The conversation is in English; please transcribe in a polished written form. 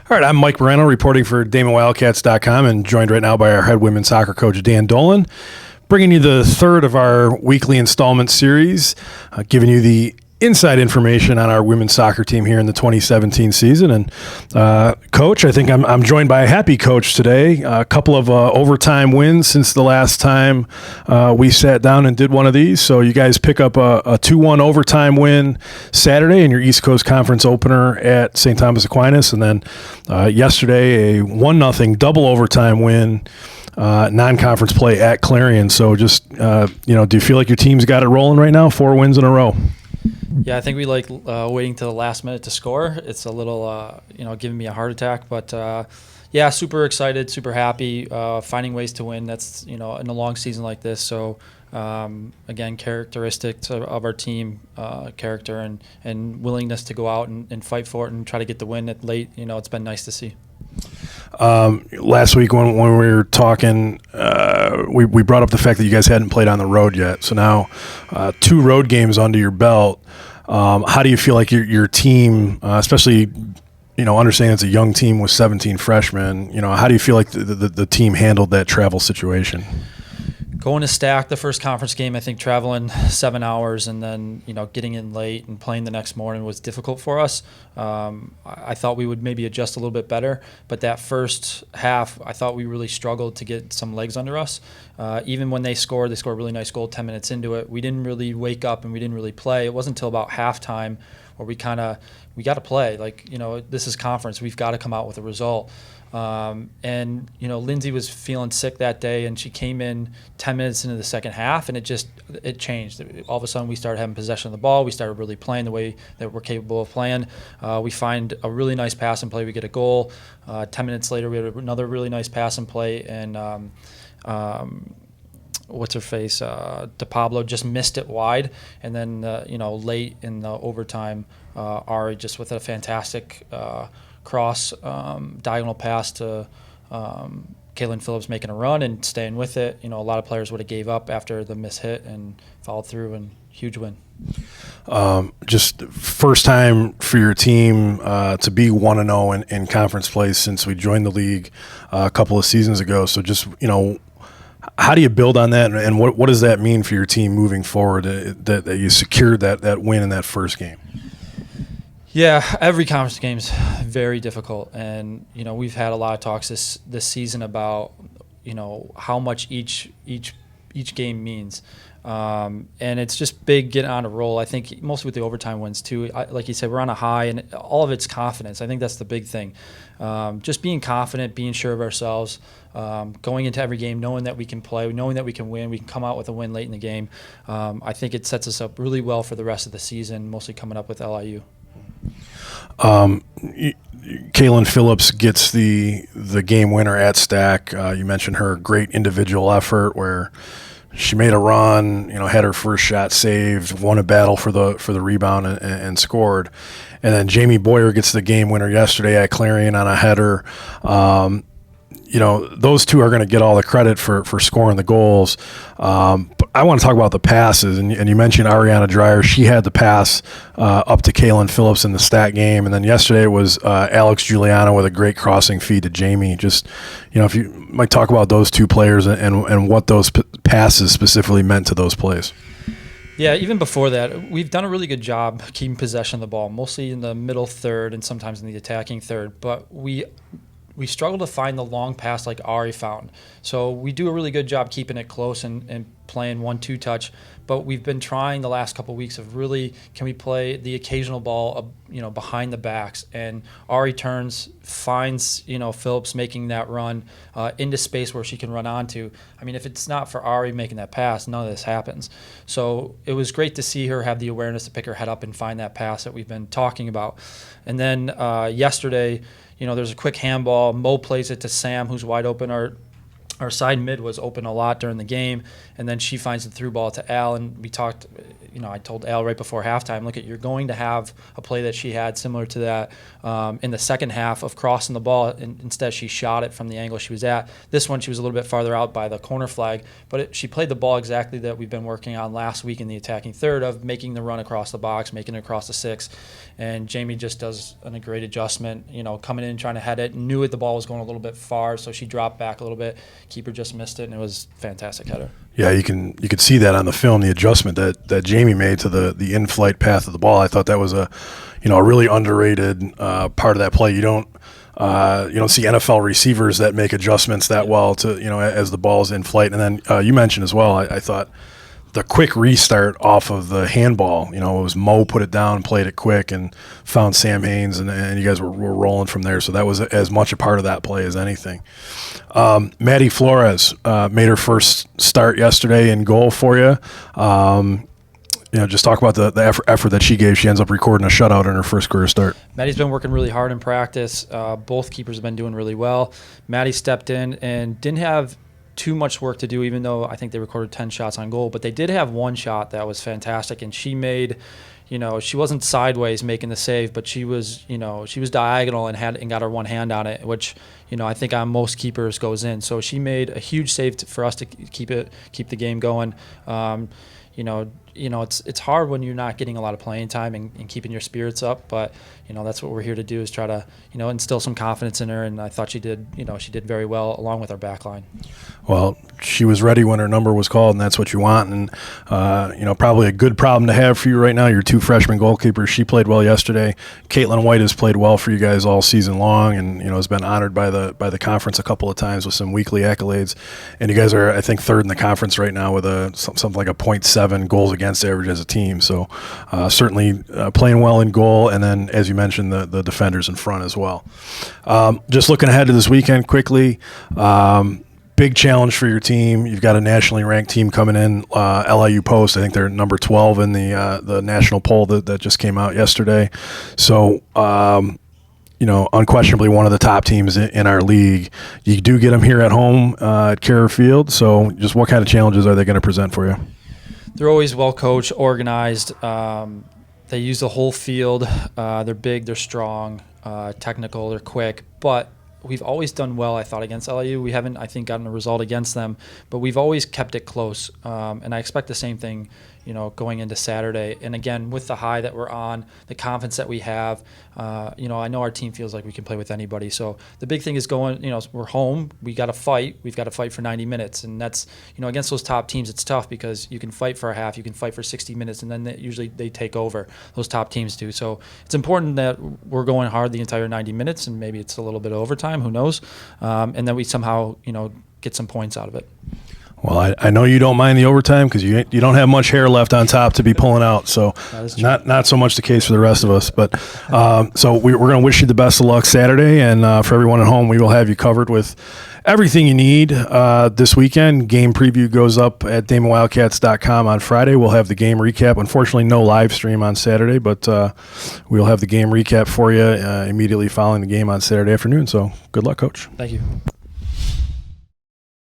All right, I'm Mike Moreno reporting for DamonWildcats.com and joined right now by our head women's soccer coach, Dan Dolan, bringing you the third of our weekly installment series, giving you the inside information on our women's soccer team here in the 2017 season. And Coach, I think I'm joined by a happy coach today. A couple of overtime wins since the last time we sat down and did one of these. So you guys pick up a 2-1 overtime win Saturday in your East Coast Conference opener at St. Thomas Aquinas, and then yesterday a 1-0 double overtime win. Non-conference play at Clarion. So just, do you feel like your team's got it rolling right now? 4 wins in a row. Yeah, I think we like waiting to the last minute to score. It's a little, giving me a heart attack. But, super excited, super happy, finding ways to win. That's, in a long season like this. So, again, characteristics of our team, character and willingness to go out and fight for it and try to get the win at late. It's been nice to see. Last week when we were talking, we brought up the fact that you guys hadn't played on the road yet. So now 2 road games under your belt. How do you feel like your team, especially, understanding it's a young team with 17 freshmen, how do you feel like the team handled that travel situation? Going to Stack the first conference game, I think traveling 7 hours and then, getting in late and playing the next morning was difficult for us. I thought we would maybe adjust a little bit better, but that first half, I thought we really struggled to get some legs under us. Even when they scored a really nice goal 10 minutes into it. We didn't really wake up and we didn't really play. It wasn't until about halftime where we got to play. This is conference. We've got to come out with a result. Lindsay was feeling sick that day, and she came in 10 minutes into the second half, and it changed. All of a sudden, we started having possession of the ball. We started really playing the way that we're capable of playing. We find a really nice pass and play. We get a goal. 10 minutes later, we had another really nice pass and play, and what's her face? DePablo just missed it wide, and then late in the overtime, Ari just with a fantastic cross diagonal pass to Kaylin Phillips making a run and staying with it. A lot of players would have gave up after the miss hit and followed through, and huge win. Just first time for your team to be 1-0 in conference play since we joined the league a couple of seasons ago. So just, how do you build on that, and what does that mean for your team moving forward that you secured that win in that first game? Yeah, every conference game is very difficult, and we've had a lot of talks this season about how much each game means, and it's just big getting on a roll. I think mostly with the overtime wins too. Like you said, we're on a high, and all of it's confidence. I think that's the big thing. Just being confident, being sure of ourselves, going into every game, knowing that we can play, knowing that we can win, we can come out with a win late in the game. I think it sets us up really well for the rest of the season, mostly coming up with LIU. Kaylin Phillips gets the game winner at Stack. You mentioned her great individual effort where she made a run, had her first shot saved, won a battle for the rebound and scored. And then Jamie Boyer gets the game winner yesterday at Clarion on a header. Those two are going to get all the credit for scoring the goals. But I want to talk about the passes, and you mentioned Ariana Dreyer. She had the pass up to Kaylin Phillips in the Stat game, and then yesterday it was Alex Giuliano with a great crossing feed to Jamie. Just, if you might talk about those two players and what those passes specifically meant to those plays. Yeah, even before that, we've done a really good job keeping possession of the ball, mostly in the middle third and sometimes in the attacking third, but we struggle to find the long pass like Ari found. So we do a really good job keeping it close and playing 1-2 touch, but we've been trying the last couple of weeks of really, can we play the occasional ball, behind the backs, and Ari turns, finds, Phillips making that run into space where she can run onto. I mean, if it's not for Ari making that pass, none of this happens. So it was great to see her have the awareness to pick her head up and find that pass that we've been talking about. And then yesterday, there's a quick handball. Mo plays it to Sam, who's wide open, our our side mid was open a lot during the game, and then she finds the through ball to Al, and we talked, I told Al right before halftime, look, you're going to have a play that she had similar to that in the second half of crossing the ball, and instead she shot it from the angle she was at. This one she was a little bit farther out by the corner flag, but she played the ball exactly that we've been working on last week in the attacking third of making the run across the box, making it across the 6, and Jamie just does a great adjustment, coming in trying to head it, knew the ball was going a little bit far, so she dropped back a little bit. Keeper just missed it, and it was a fantastic header. Yeah, you could see that on the film, the adjustment that Jamie made to the in-flight path of the ball. I thought that was a really underrated part of that play. You don't see NFL receivers that make adjustments that well to as the ball is in flight. And then you mentioned as well, I thought the quick restart off of the handball, it was Mo put it down, played it quick, and found Sam Haynes, and you guys were rolling from there. So that was as much a part of that play as anything. Maddie Flores made her first start yesterday in goal for you. Just talk about the effort that she gave. She ends up recording a shutout in her first career start. Maddie's been working really hard in practice. Both keepers have been doing really well. Maddie stepped in and didn't have too much work to do, even though I think they recorded 10 shots on goal, but they did have one shot that was fantastic, and she made, she wasn't sideways making the save, but she was diagonal and got her one hand on it, which I think on most keepers goes in. So she made a huge save for us to keep the game going. It's hard when you're not getting a lot of playing time and keeping your spirits up, but that's what we're here to do, is try to instill some confidence in her, and I thought she did very well along with our back line. Well, she was ready when her number was called, and that's what you want, and probably a good problem to have for you right now. Your 2 freshman goalkeepers, she played well yesterday. Caitlin White has played well for you guys all season long, and has been honored by the conference a couple of times with some weekly accolades, and you guys are, I think, 3rd in the conference right now with something like a 0.7 goals against average as a team. So certainly playing well in goal, and then, as you mentioned, the defenders in front as well. Just looking ahead to this weekend quickly, big challenge for your team. You've got a nationally ranked team coming in, LIU Post. I think they're number 12 in the national poll that just came out yesterday. So unquestionably one of the top teams in our league. You do get them here at home at Carrier Field. So just what kind of challenges are they going to present for you? They're always well coached, organized. They use the whole field. They're big, they're strong, technical, they're quick. But we've always done well, I thought, against LIU. We haven't, I think, gotten a result against them, but we've always kept it close. And I expect the same thing, going into Saturday. And again, with the high that we're on, the confidence that we have, I know our team feels like we can play with anybody. So the big thing is going, we're home. We got to fight. We've got to fight for 90 minutes. And that's, against those top teams, it's tough because you can fight for a half, you can fight for 60 minutes, and then usually they take over. Those top teams do. So it's important that we're going hard the entire 90 minutes, and maybe it's a little bit of overtime, who knows, and then we somehow, get some points out of it. Well, I know you don't mind the overtime because you don't have much hair left on top to be pulling out, so not so much the case for the rest of us. But so we're going to wish you the best of luck Saturday, and for everyone at home, we will have you covered with everything you need this weekend. Game preview goes up at DamonWildcats.com on Friday. We'll have the game recap. Unfortunately, no live stream on Saturday, but we'll have the game recap for you immediately following the game on Saturday afternoon. So good luck, Coach. Thank you.